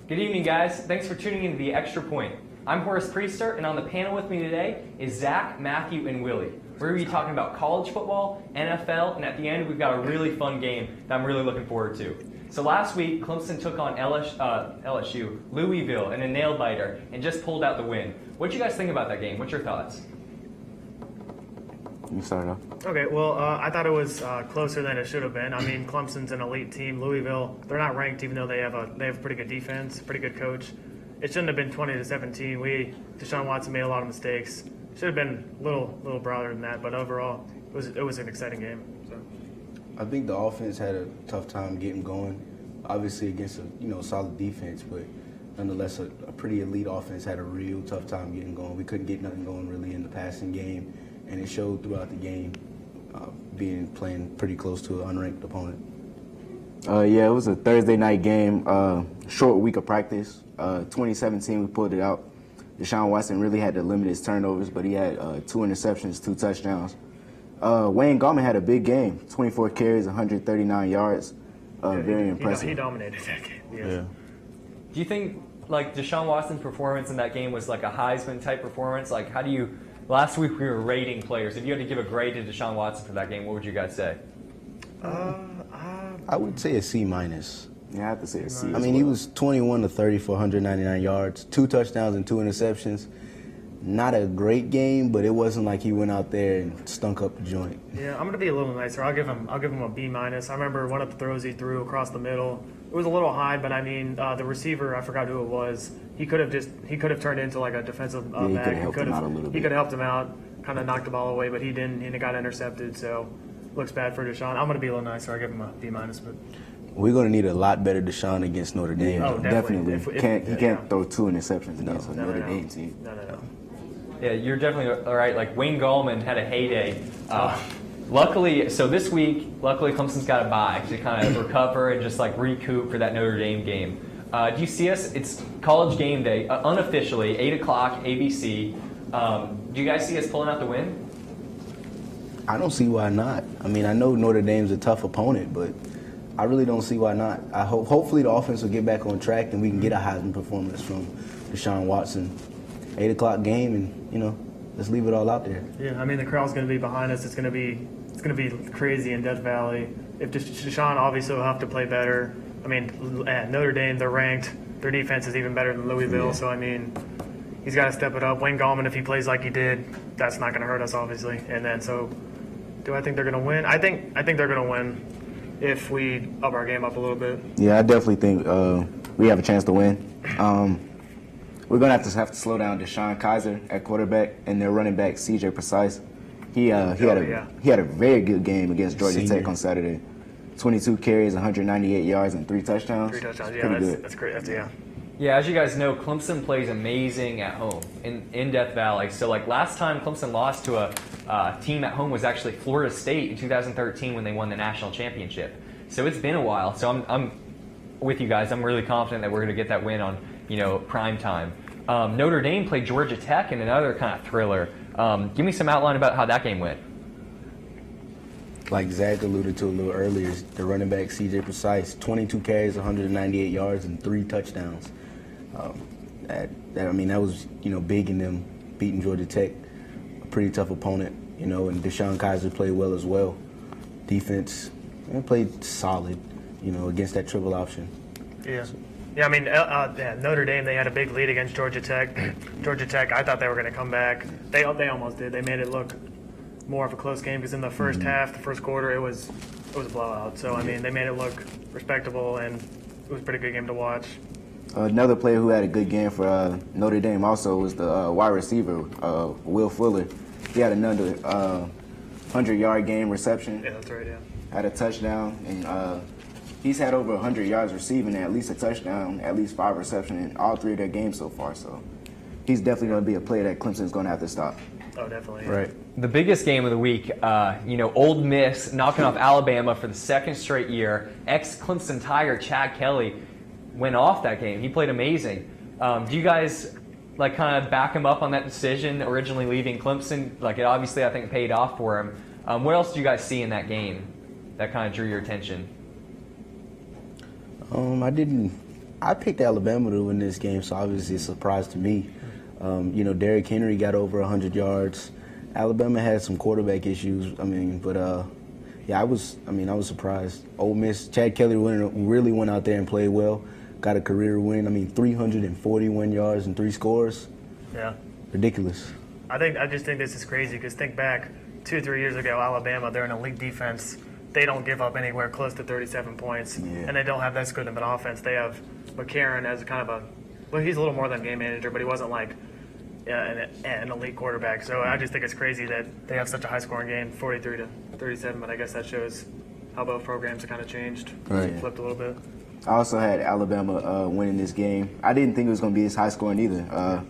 Good evening, guys. Thanks for tuning in to The Extra Point. I'm Horace Priester, and on the panel with me today is Zach, Matthew, and Willie. We're going to be talking about college football, NFL, and at the end, we've got a really fun game that I'm really looking forward to. So last week, Clemson took on LSU, Louisville, in a nail-biter, and just pulled out the win. What do you guys think about that game? What's your thoughts? You start off. Okay, well, I thought it was closer than it should have been. I mean, Clemson's an elite team. Louisville, they're not ranked, even though they have a pretty good defense, pretty good coach. It shouldn't have been 20-17. Deshaun Watson made a lot of mistakes. Should have been a little broader than that, but overall, it was an exciting game. So. I think the offense had a tough time getting going. Obviously against a solid defense, but nonetheless a pretty elite offense had a real tough time getting going. We couldn't get nothing going really in the passing game, and it showed throughout the game, playing pretty close to an unranked opponent. Yeah, it was a Thursday night game, short week of practice. 2017, we pulled it out. Deshaun Watson really had to limit his turnovers, but he had 2 interceptions, 2 touchdowns. Wayne Gallman had a big game, 24 carries, 139 yards. Very impressive. He dominated that game. Yes. Yeah. Do you think like Deshaun Watson's performance in that game was like a Heisman type performance? Like, how do you? Last week we were rating players. If you had to give a grade to Deshaun Watson for that game, what would you guys say? I would say a C-. Yeah, I have to say a C. I mean, he was 21 to 30 for 199 yards, 2 touchdowns and 2 interceptions. Not a great game, but it wasn't like he went out there and stunk up the joint. Yeah, I'm gonna be a little nicer. I'll give him a B-. I remember one of the throws he threw across the middle. It was a little high, but I mean, the receiver, I forgot who it was. He could have turned into like a defensive back. He could have helped him out a little bit. He could have helped him out, kind of knocked the ball away, but he didn't, and it got intercepted. So looks bad for Deshaun. I'm gonna be a little nicer. I give him a B-. But We're going to need a lot better Deshaun against Notre Dame. Oh, Definitely. He can't throw 2 interceptions against No, Notre Dame team. No. Yeah, you're definitely all right. Like Wayne Gallman had a heyday. Luckily, so this week, Clemson's got a bye to kind of recover and just like recoup for that Notre Dame game. Do you see us? It's college game day, unofficially, 8 o'clock, ABC. Do you guys see us pulling out the win? I don't see why not. I mean, I know Notre Dame's a tough opponent, but I really don't see why not. I hopefully the offense will get back on track and we can get a Heisman performance from Deshaun Watson. 8 o'clock game, and let's leave it all out there. Yeah, I mean the crowd's going to be behind us. It's going to be crazy in Death Valley. If Deshaun obviously will have to play better. I mean, at Notre Dame they're ranked. Their defense is even better than Louisville. Yeah. So I mean, he's got to step it up. Wayne Gallman, if he plays like he did, that's not going to hurt us obviously. And then do I think they're going to win? I think they're going to win if we up our game up a little bit. Yeah, I definitely think we have a chance to win. We're going to have to slow down Deshaun Kaiser at quarterback and their running back, C.J. Precise. He had a very good game against Georgia Tech on Saturday. 22 carries, 198 yards, and 3 touchdowns. 3 touchdowns, yeah, that's great. Yeah, as you guys know, Clemson plays amazing at home in Death Valley. So like last time Clemson lost to a team at home was actually Florida State in 2013 when they won the national championship. So it's been a while. So I'm with you guys. I'm really confident that we're going to get that win on prime time. Notre Dame played Georgia Tech in another kind of thriller. Give me some outline about how that game went. Like Zach alluded to a little earlier, the running back C.J. Precise, 22 carries, 198 yards, and 3 touchdowns. That was big in them beating Georgia Tech, a pretty tough opponent, and Deshaun Kaiser played well as well. Defense played solid, against that triple option. Yeah. Yeah, I mean, Notre Dame, they had a big lead against Georgia Tech. Georgia Tech, I thought they were going to come back. They almost did. They made it look more of a close game because in the first half, the first quarter, it was a blowout. So, I mean, they made it look respectable, and it was a pretty good game to watch. Another player who had a good game for Notre Dame also was the wide receiver, Will Fuller. He had another 100-yard game reception. Yeah, that's right, yeah. Had a touchdown, and he's had over 100 yards receiving and at least a touchdown, at least 5 receptions in all 3 of their games so far. So he's definitely going to be a player that Clemson's going to have to stop. Oh, definitely. Yeah. Right. The biggest game of the week, Ole Miss knocking off Alabama for the 2nd straight year. Ex-Clemson Tiger Chad Kelly went off that game. He played amazing. Do you guys kind of back him up on that decision, originally leaving Clemson? It obviously, I think, paid off for him. What else did you guys see in that game that kind of drew your attention? I didn't I picked Alabama to win this game, so obviously it's a surprise to me. Derrick Henry got over 100 yards. Alabama had some quarterback issues. I was surprised. Ole Miss, Chad Kelly really went out there and played well. Got a career win. 341 yards and 3 scores. Yeah. Ridiculous. I just think this is crazy because think back 2-3 years ago, Alabama, they're an elite defense. They don't give up anywhere close to 37 points, and they don't have that good of an offense. They have McCarron as kind of he's a little more than game manager, but he wasn't like an elite quarterback. So I just think it's crazy that they have such a high-scoring game, 43-37. But I guess that shows how both programs have kind of changed, flipped a little bit. I also had Alabama winning this game. I didn't think it was going to be as high-scoring either.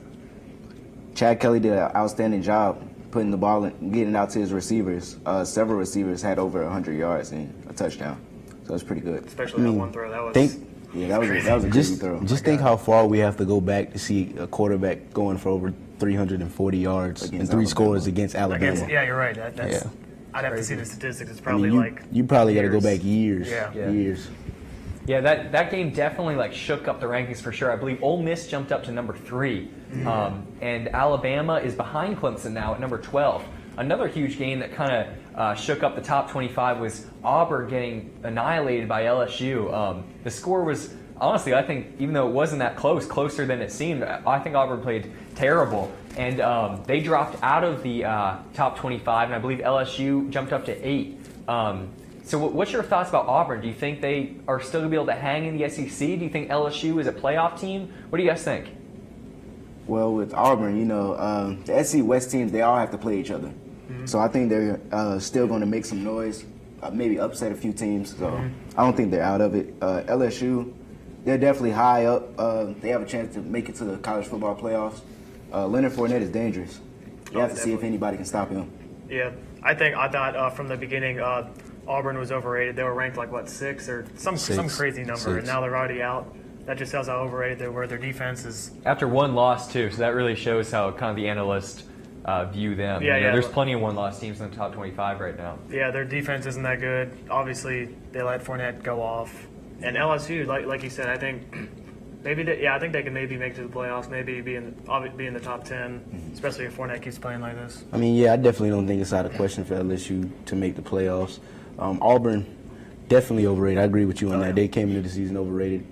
Chad Kelly did an outstanding job putting the ball and getting it out to his receivers. Several receivers had over 100 yards and a touchdown, so it's pretty good. Especially that one throw. That was that was a crazy throw. Just think how far we have to go back to see a quarterback going for over 340 yards and 3 scores against Alabama. You're right. I'd have to see the statistics. It's probably you probably got to go years. back years. Yeah. Years. Yeah, that game definitely shook up the rankings for sure. I believe Ole Miss jumped up to number 3, and Alabama is behind Clemson now at number 12. Another huge game that kind of shook up the top 25 was Auburn getting annihilated by LSU. The score was, honestly, I think, even though it wasn't that closer than it seemed, I think Auburn played terrible. And they dropped out of the top 25, and I believe LSU jumped up to 8. So what's your thoughts about Auburn? Do you think they are still going to be able to hang in the SEC? Do you think LSU is a playoff team? What do you guys think? Well, with Auburn, the SEC West teams, they all have to play each other. So I think they're still going to make some noise, maybe upset a few teams. So I don't think they're out of it. LSU, they're definitely high up. They have a chance to make it to the college football playoffs. Leonard Fournette is dangerous. You have to see if anybody can stop him. Yeah, I thought from the beginning Auburn was overrated. They were ranked 6 or some crazy number, 6. And now they're already out. That just shows how overrated they were. Their defense is after one loss too, so that really shows how kind of the analysts view them. There's plenty of one-loss teams in the top 25 right now. Yeah, their defense isn't that good. Obviously, they let Fournette go off, and LSU, like you said, I think I think they can maybe make it to the playoffs, maybe be in the top 10, especially if Fournette keeps playing like this. I definitely don't think it's out of question for LSU to make the playoffs. Auburn, definitely overrated. I agree with you on that. They came into the season overrated,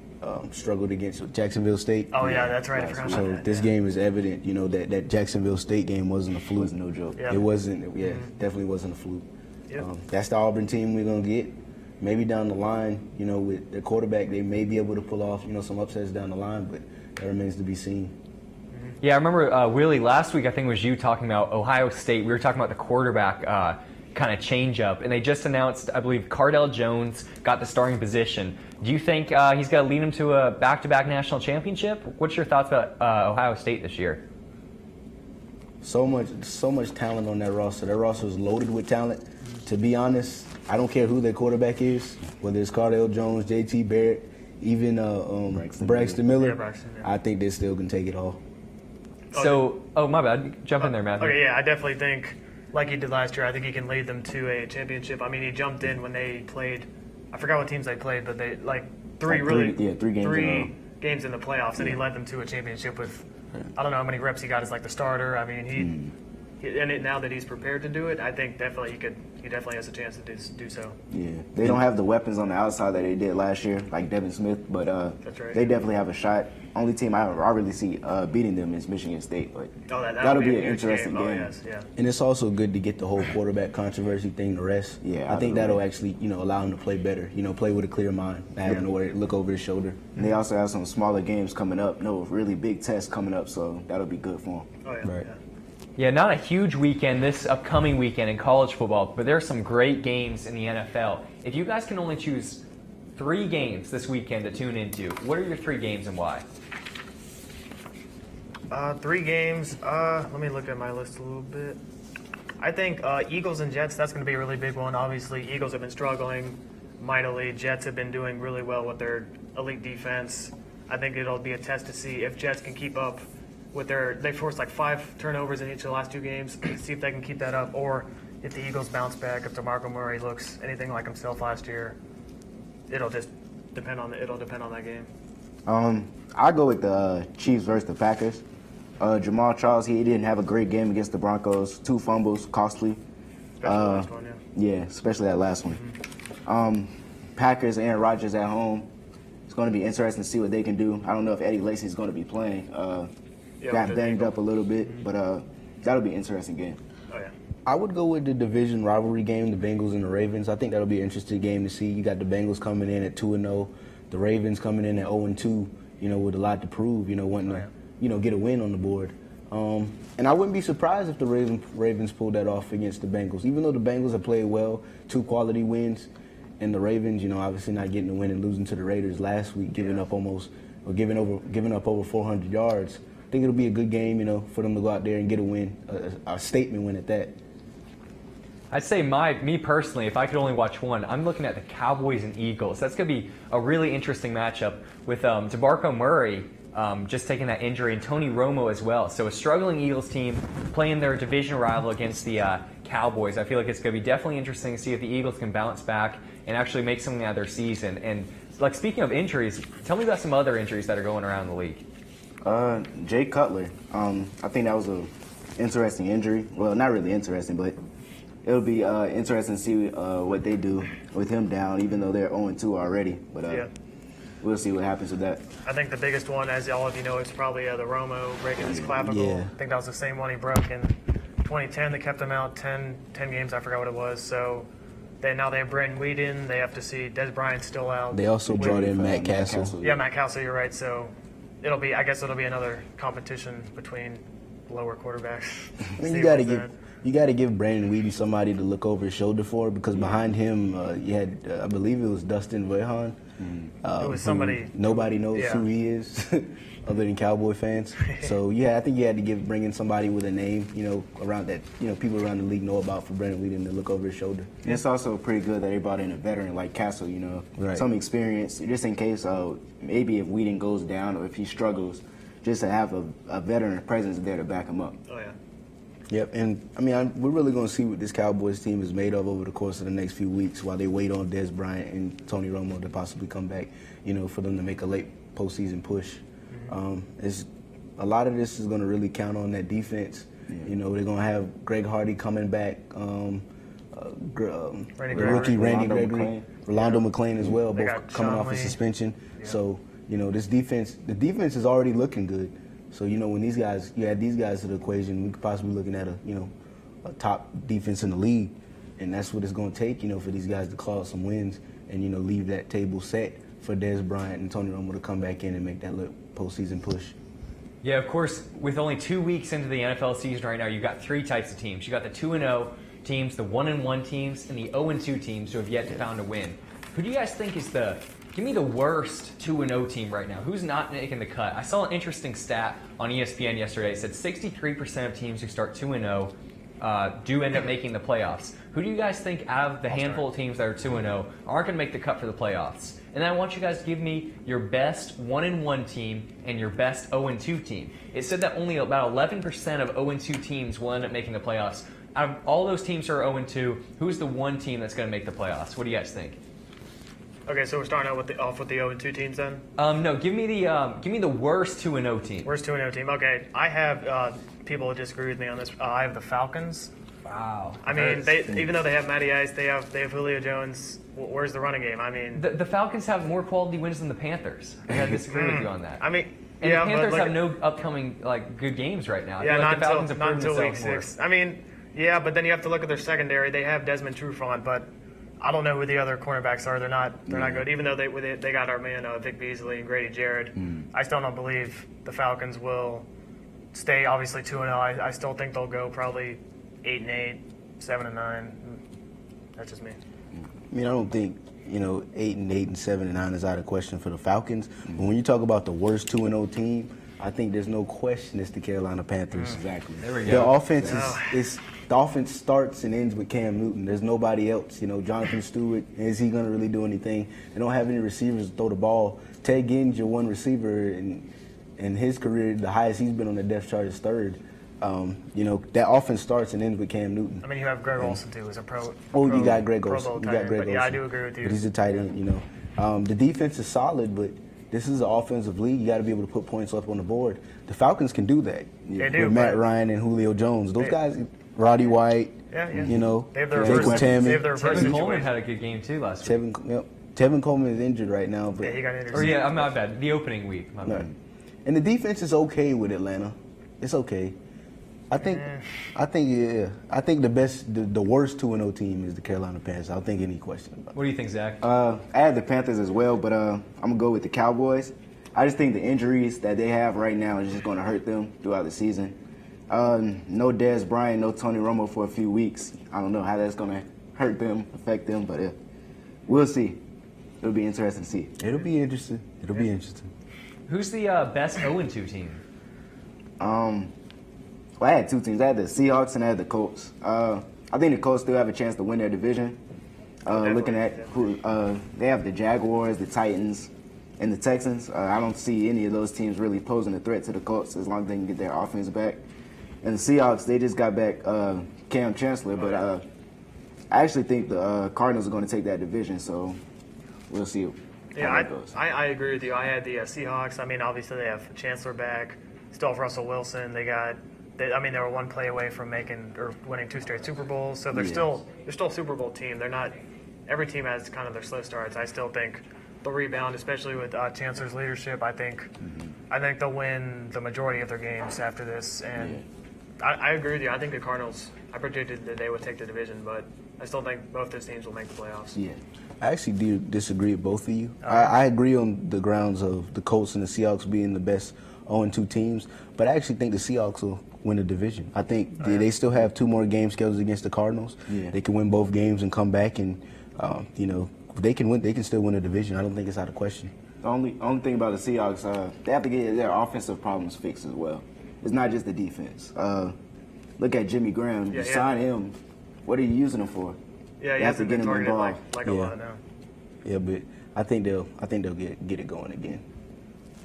struggled against Jacksonville State. Oh, yeah, that's right. I forgot about that. So this game is evident, that Jacksonville State game wasn't a fluke. It was no joke. Yeah. It wasn't, definitely wasn't a fluke. Yep. That's the Auburn team we're going to get. Maybe down the line, with the quarterback, they may be able to pull off, some upsets down the line, but that remains to be seen. Yeah, I remember, Willie, last week I think it was you talking about Ohio State. We were talking about the quarterback kind of change up, and they just announced, I believe, Cardell Jones got the starting position. Do you think he's going to lead them to a back-to-back national championship? What's your thoughts about Ohio State this year? So much talent on that roster. That roster is loaded with talent. To be honest, I don't care who their quarterback is, whether it's Cardell Jones, J.T. Barrett, even Braxton Miller. Yeah, Braxton, yeah. I think they still can take it all. So, my bad. Jump in there, Matthew. Okay, yeah, I definitely think, like he did last year, I think he can lead them to a championship. He jumped in when they played. I forgot what teams they played, but they three games in the playoffs, and he led them to a championship with. I don't know how many reps he got as the starter. Now that he's prepared to do it, I think definitely he definitely has a chance to do so. Yeah, they don't have the weapons on the outside that they did last year, like Devin Smith, but That's right. they definitely have a shot. Only team I really see beating them is Michigan State, but that'll be a an huge interesting game. Oh, yes, yeah. And it's also good to get the whole quarterback controversy thing to rest. Yeah, I think that'll actually, allow him to play better. Play with a clear mind, not having to look over his shoulder. And they also have some smaller games coming up. No really big tests coming up, so that'll be good for them. Oh, yeah. Right. Yeah. Yeah, not a huge weekend this upcoming weekend in college football, but there are some great games in the NFL. If you guys can only choose 3 games this weekend to tune into, what are your 3 games and why? 3 games. Let me look at my list a little bit. I think Eagles and Jets, that's going to be a really big one. Obviously, Eagles have been struggling mightily. Jets have been doing really well with their elite defense. I think it'll be a test to see if Jets can keep up with they forced 5 turnovers in each of the last 2 games. See if they can keep that up, or if the Eagles bounce back, if DeMarco Murray looks anything like himself last year. It'll just depend on that game. I go with the Chiefs versus the Packers. Jamal Charles, he didn't have a great game against the Broncos. 2 fumbles, costly. Especially the last one, yeah. Yeah, especially that last one. Packers, Aaron Rodgers at home. It's going to be interesting to see what they can do. I don't know if Eddie Lacy's going to be playing. Got banged up a little bit, but that'll be an interesting game. Oh, yeah. I would go with the division rivalry game, the Bengals and the Ravens. I think that'll be an interesting game to see. You got the Bengals coming in at 2-0, the Ravens coming in at 0-2, with a lot to prove, wanting to, get a win on the board. And I wouldn't be surprised if the Ravens pulled that off against the Bengals. Even though the Bengals have played well, 2 quality wins, and the Ravens, obviously not getting the win and losing to the Raiders last week, giving up over 400 yards. I think it'll be a good game, for them to go out there and get a win, a statement win at that. I'd say me personally, if I could only watch one, I'm looking at the Cowboys and Eagles. That's going to be a really interesting matchup with DeMarco Murray just taking that injury and Tony Romo as well. So a struggling Eagles team playing their division rival against the Cowboys. I feel like it's going to be definitely interesting to see if the Eagles can bounce back and actually make something out of their season. And speaking of injuries, tell me about some other injuries that are going around the league. Jay Cutler. I think that was an interesting injury. Well, not really interesting, but it'll be interesting to see what they do with him down, even though they're 0-2 already. But we'll see what happens with that. I think the biggest one, as all of you know, is probably the Romo breaking his clavicle. Yeah. I think that was the same one he broke in 2010 that kept him out 10 games. I forgot what it was. So now they have Brandon Weeden. They have to see Des Bryant's still out. They also brought in Matt Castle. Yeah, Matt Castle, you're right. So I guess it'll be another competition between lower quarterbacks. I mean, you got to give Brandon Weeden somebody to look over his shoulder for, because behind him you had, I believe it was Dustin Vehan. It was somebody. Nobody knows who he is other than Cowboy fans. So, I think you had to bring in somebody with a name, around that, people around the league know about for Brandon Weeden to look over his shoulder. And it's also pretty good that they brought in a veteran like Castle, Right. Some experience, just in case maybe if Weeden goes down or if he struggles, just to have a veteran presence there to back him up. Oh, yeah. Yep, and we're really going to see what this Cowboys team is made of over the course of the next few weeks while they wait on Des Bryant and Tony Romo to possibly come back, for them to make a late postseason push. It's a lot of this is going to really count on that defense. Yeah. They're going to have Greg Hardy coming back, rookie Randy Gregory, Rolando McClain as well, both coming off a suspension. Yeah. So this defense, the defense is already looking good. So, when you add these guys to the equation, we could possibly be looking at a top defense in the league. And that's what it's going to take, for these guys to claw some wins and, leave that table set for Des Bryant and Tony Romo to come back in and make that little postseason push. Yeah, of course, with only 2 weeks into the NFL season right now, you've got 3 types of teams. You've got the 2-0 teams, the 1-1 teams, and the 0-2 teams who have yet to found a win. Who do you guys think is give me the worst 2-0 team right now? Who's not making the cut? I saw an interesting stat on ESPN yesterday. It said 63% of teams who start 2-0 do end up making the playoffs. Who do you guys think out of the handful of teams that are 2-0 aren't going to make the cut for the playoffs? And then I want you guys to give me your best 1-1 team and your best 0-2 team. It said that only about 11% of 0-2 teams will end up making the playoffs. Out of all those teams who are 0-2, who's the one team that's going to make the playoffs? What do you guys think? Okay, so we're starting out off with the 0-2 teams then? No, give me the worst 2-0 team. Worst 2-0 team. Okay, I have people who disagree with me on this. I have the Falcons. Wow. I mean, even though they have Matty Ice, they have Julio Jones. Where's the running game? I mean, the Falcons have more quality wins than the Panthers. I gotta disagree with you on that. I mean, and the Panthers have no upcoming good games right now. I feel like the Falcons have proven not until week themselves 6. I mean, yeah, but then you have to look at their secondary. They have Desmond Trufant, but I don't know who the other cornerbacks are. They're not good. Even though they got our man Vic Beasley and Grady Jarrett, I still don't believe the Falcons will stay obviously 2-0. I still think they'll go probably 8-8, 7-9. That's just me. I mean, I don't think 8-8 and 7-9 is out of question for the Falcons. But when you talk about the worst 2-0 team, I think there's no question it's the Carolina Panthers. Exactly. There we go. The offense the offense starts and ends with Cam Newton. There's nobody else. Jonathan Stewart, is he going to really do anything? They don't have any receivers to throw the ball. Ted Ginn's your one receiver, and in his career, the highest he's been on the depth chart is 3rd. That offense starts and ends with Cam Newton. I mean, you have Greg Olsen too, who's a pro. You got Greg Pro Olsen. Bowl tight end. But yeah, I do agree with you. But he's a tight end. The defense is solid, but this is an offensive league. You got to be able to put points up on the board. The Falcons can do that. They do, with Matt Ryan and Julio Jones. Those guys, Roddy White. Yeah. You know, They have their Jacob reverse. Tammon. They have their reverse Tevin Coleman situation. had a good game too last week. Tevin Coleman is injured right now, but Yeah, he got injured. Or yeah, I'm not bad. The opening week, my bad. and the defense is okay with Atlanta. It's okay. I think the worst 2-0 team is the Carolina Panthers. I don't think any question about it. What do you think, Zach? I had the Panthers as well, but I'm gonna go with the Cowboys. I just think the injuries that they have right now is just gonna hurt them throughout the season. No Dez Bryant, no Tony Romo for a few weeks. I don't know how that's gonna hurt them, affect them, but we'll see. It'll be interesting to see. It'll be interesting. Who's the best 0-2 team? Well, I had two teams. I had the Seahawks and I had the Colts. I think the Colts still have a chance to win their division. Looking at who they have, the Jaguars, the Titans, and the Texans. I don't see any of those teams really posing a threat to the Colts as long as they can get their offense back. And the Seahawks, they just got back Cam Chancellor, but I actually think the Cardinals are going to take that division. So we'll see. Yeah, how that goes. I agree with you. I had the Seahawks. I mean, obviously they have Chancellor back. Still have Russell Wilson. They were one play away from winning 2 straight Super Bowls. So they're still a Super Bowl team. They're not. Every team has kind of their slow starts. I still think they'll rebound, especially with Chancellor's leadership. I think they'll win the majority of their games after this. And I agree with you. I think the Cardinals. I predicted that they would take the division, but I still think both those teams will make the playoffs. Yeah. I actually do disagree with both of you. I agree on the grounds of the Colts and the Seahawks being the best 0-2 teams, but I actually think the Seahawks will win the division. I think they still have 2 more games scheduled against the Cardinals. Yeah. They can win both games and come back, and they can win. They can still win the division. I don't think it's out of question. The only thing about the Seahawks, they have to get their offensive problems fixed as well. It's not just the defense. Look at Jimmy Graham. You sign him. What are you using him for? Yeah, he have has to been get him targeted involved. like a lot now. Yeah, but I think they'll get it going again.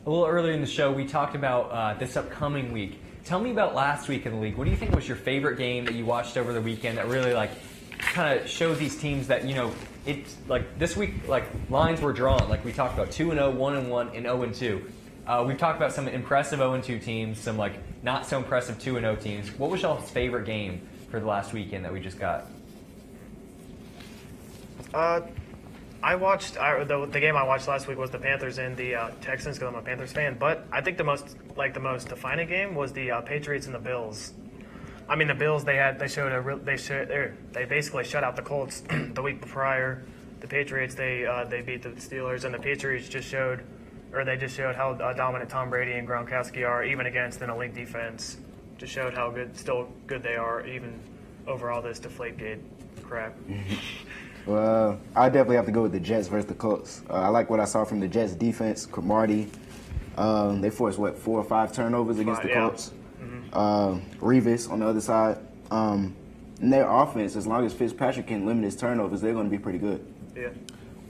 A little earlier in the show, we talked about this upcoming week. Tell me about last week in the league. What do you think was your favorite game that you watched over the weekend that really kind of showed these teams that, it's like this week, lines were drawn. Like we talked about 2-0, 1-1, and 0-2. We've talked about some impressive 0-2 teams, some not so impressive 2-0 teams. What was y'all's favorite game for the last weekend that we just got? I watched the game I watched last week was the Panthers and the Texans because I'm a Panthers fan. But I think the most defining game was the Patriots and the Bills. I mean, the Bills they basically shut out the Colts the week prior. The Patriots they beat the Steelers, and the Patriots just showed how dominant Tom Brady and Gronkowski are, even against an elite defense. Just showed how good they are, even over all this Deflategate crap. Well, I definitely have to go with the Jets versus the Colts. I like what I saw from the Jets defense. Cromartie, they forced 4 or 5 turnovers against the Colts. Revis on the other side. And their offense, as long as Fitzpatrick can limit his turnovers, they're going to be pretty good. Yeah.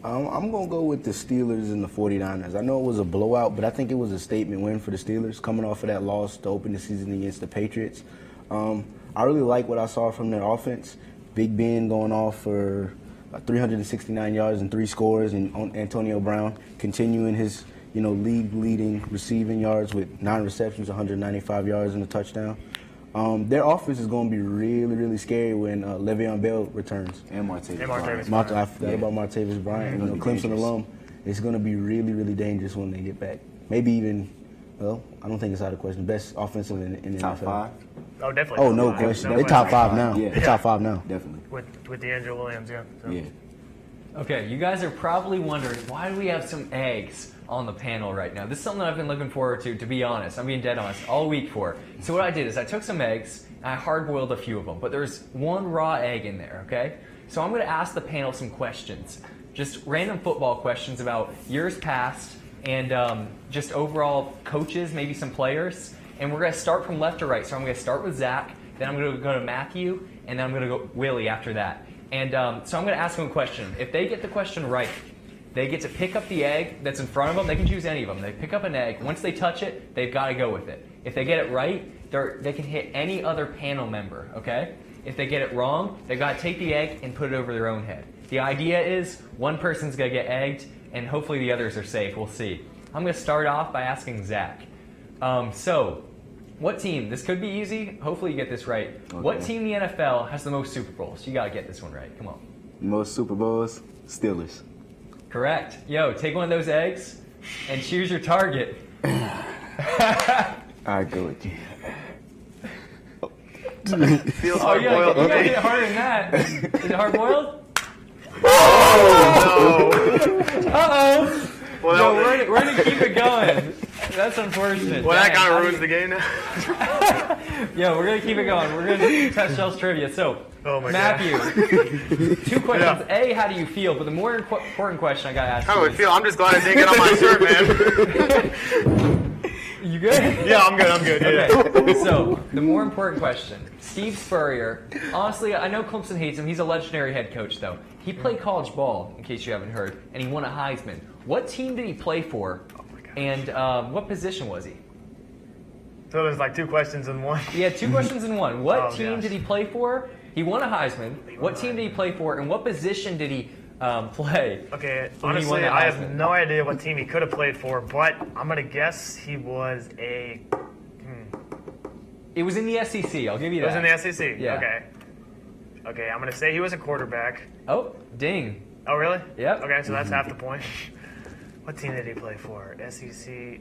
I'm going to go with the Steelers and the 49ers. I know it was a blowout, but I think it was a statement win for the Steelers coming off of that loss to open the season against the Patriots. I really like what I saw from their offense. Big Ben going off for 369 yards and 3 scores, and Antonio Brown continuing his league-leading receiving yards with 9 receptions, 195 yards and a touchdown. Their offense is going to be really, really scary when Le'Veon Bell returns. And Martavis Bryant. I forgot about Martavis Bryant, Clemson alum. It's going to be really, really dangerous when they get back. Maybe even, I don't think it's out of question. Best offensive in the Top NFL. 5? Oh, definitely. Oh, no question. They top 5 now. Yeah. They top 5 now. Definitely. With D'Angelo Williams, yeah. So. Yeah. Okay, you guys are probably wondering, why do we have some eggs on the panel right now? This is something I've been looking forward to be honest. I'm being dead honest, all week for. So what I did is I took some eggs, and I hard-boiled a few of them, but there's 1 raw egg in there, okay? So I'm going to ask the panel some questions, just random football questions about years past and just overall coaches, maybe some players. And we're going to start from left to right. So I'm going to start with Zach, then I'm going to go to Matthew, and then I'm going to go Willie after that. And so I'm going to ask them a question. If they get the question right, they get to pick up the egg that's in front of them. They can choose any of them. They pick up an egg. Once they touch it, they've got to go with it. If they get it right, they can hit any other panel member, okay? If they get it wrong, they've got to take the egg and put it over their own head. The idea is one person's going to get egged, and hopefully the others are safe. We'll see. I'm going to start off by asking Zach. So, what team? This could be easy. Hopefully, you get this right. Okay. What team in the NFL has the most Super Bowls? You got to get this one right. Come on. Most Super Bowls, Steelers. Correct. Yo, take one of those eggs and choose your target. I go with you. Feels Oh, hard you boiled. gotta hit it harder than that. Is it hard boiled? Oh, Uh-oh. Well, Yo, we're gonna keep it going. That's unfortunate. no. Well, that Dang, kind how of do ruins the game now. Yo, we're gonna keep it going. We're gonna test Shell's trivia. So, Oh my Matthew, 2 questions. A, how do you feel? But the more important question I gotta ask How you do I feel? I'm just glad I didn't get on my shirt, man. You good? Yeah, I'm good. Yeah. Okay, so the more important question. Steve Spurrier, honestly, I know Clemson hates him. He's a legendary head coach, though. He played college ball, in case you haven't heard, and he won a Heisman. What team did he play for, and what position was he? So there's like 2 questions in one. He had 2 questions in one. What Oh, team gosh. did he play for? He won a Heisman. What team did he play for, and what position did he play? Okay, when he won honestly, the I have Heisman? no idea what team he could have played for, but I'm gonna guess he was a. It was in the SEC. I'll give you It was that. in the SEC. Yeah. Okay, I'm gonna say he was a quarterback. Oh, ding. Oh, really? Yep. Okay, so that's half the point. What team did he play for? SEC.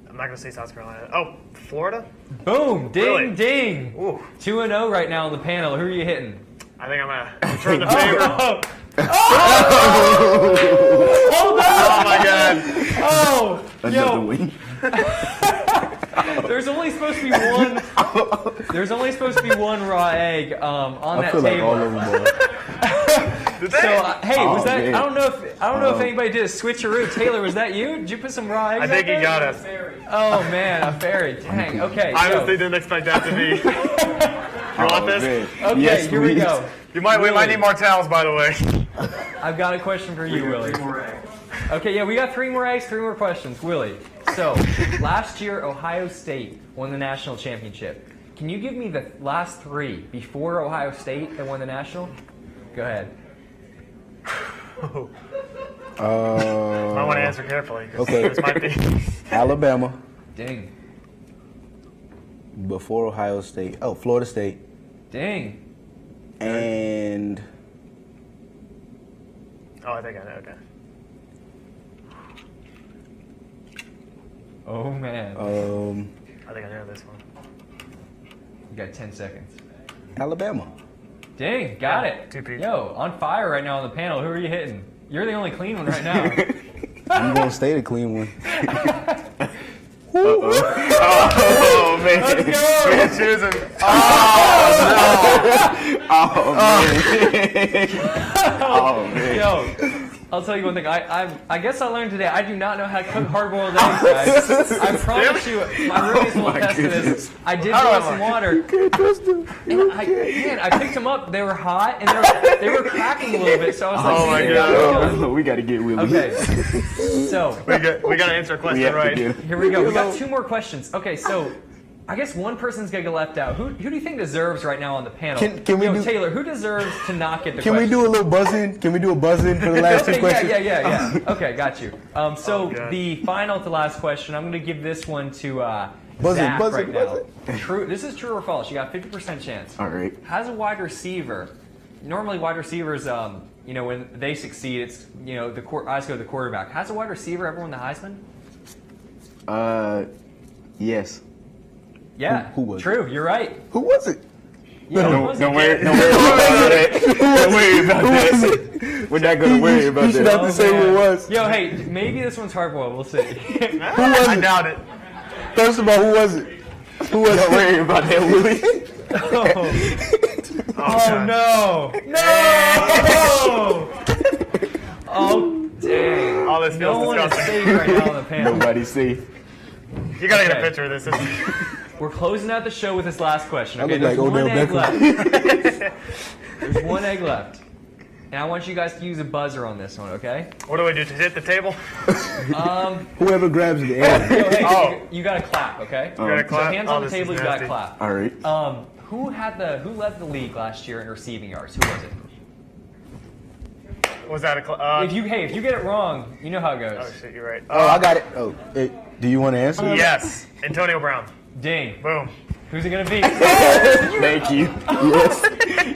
I'm not gonna say South Carolina. Oh, Florida. Boom, ding, Really? ding. Ooh, 2-0 right now on the panel. Who are you hitting? I think I'm gonna return the favor. Oh, Oh my God! oh, Another yo, win. there's only supposed to be one. There's only supposed to be one raw egg on I that feel like table. all over the board. So hey, was Oh, that? man. I don't know if anybody did a switcheroo. Taylor, was that you? Did you put some raw eggs? I think out he there? got us. Oh man, a fairy. Dang. Okay. I so- honestly didn't expect that to be. You want this? Man. Okay, Yes, here we please. go. We might need more towels, by the way. I've got a question for you, Willie. Okay, yeah, we got 3 more eggs, 3 more questions. Willie, so last year Ohio State won the national championship. Can you give me the last 3 before Ohio State that won the national? Go ahead. I want to answer carefully. 'Cause Okay. This might be. Alabama Ding. before Ohio State. Oh, Florida State. Ding. And Oh, I think I know. Okay. Oh, man. I think I know this one. You got 10 seconds. Alabama. Ding, got Yeah, it. 2 people. Yo, on fire right now on the panel. Who are you hitting? You're the only clean one right now. I'm gonna stay the clean one. Oh man. Let's go. We're choosing. Oh man. Yo, I'll tell you one thing. I guess I learned today. I do not know how to cook hard-boiled eggs, guys. I promise you, my roommates will my attest to this. goodness. I did How boil am some I? water, and I picked them up. They were hot, and they were cracking a little bit. So I was like, Oh my "Dude, God. Oh, we gotta get Willie. Okay, so We got to answer a We question have to right. get him. here we go. We got 2 more questions. Okay, so I guess one person's gonna get left out. Who do you think deserves right now on the panel? Can we Yo, do- Taylor? Who deserves to not get the Can question? we do a little buzzing? Can we do a buzzing for the last 2 Okay, questions? yeah. Okay, got you. So God. the final to last question, I'm going to give this one to Buzz it, Zach buzz right it, now. buzz True. This is true or false. You got 50% chance. All right. Has a wide receiver. Normally, wide receivers, when they succeed, it's the eyes go to the quarterback. Has a wide receiver ever won the Heisman? Yes. Yeah. Who was it? True. You're right. Who was it? Yeah, who was it? Don't worry about that. Don't worry about that. We're not gonna worry about You should that. have to say who it was. Yo, hey, maybe this one's hard boiled. We'll see. I doubt it. First of all, who was it? Who was Don't it? worry about that, Willie. Oh no! No! Oh dang! All this No feels one is disgusting. safe right now on the panel. Nobody's safe. You got to get Okay. a picture of this. We're closing out the show with this last question. I Okay, look like there's one Odell egg Beckham. left. There's one egg left, and I want you guys to use a buzzer on this one. Okay? What do we do? To hit the table? Whoever grabs the air. Yo, hey, Oh. you got to clap. Okay? You gotta So clap? hands Oh, on the this is table. You got to nasty. clap. All right. Who led the league last year in receiving yards? Who was it? Was that if you get it wrong, you know how it goes. Oh shit, you're right. Oh, I got it. Oh, do you want to answer? Yes, Antonio Brown. Ding. Boom. Who's it gonna be? Thank you.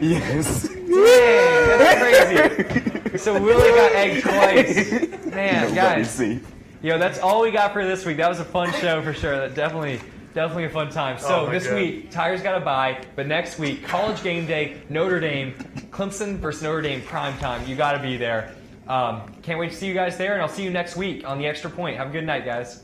Yes. Dang, that's crazy. So Willie got egged twice. Man, Nobody guys. see. That's all we got for this week. That was a fun show for sure. That definitely a fun time. So my this God. week, Tiger's got a bye, but next week, College Game Day, Notre Dame, Clemson versus Notre Dame prime time. You got to be there. Can't wait to see you guys there, and I'll see you next week on the Extra Point. Have a good night, guys.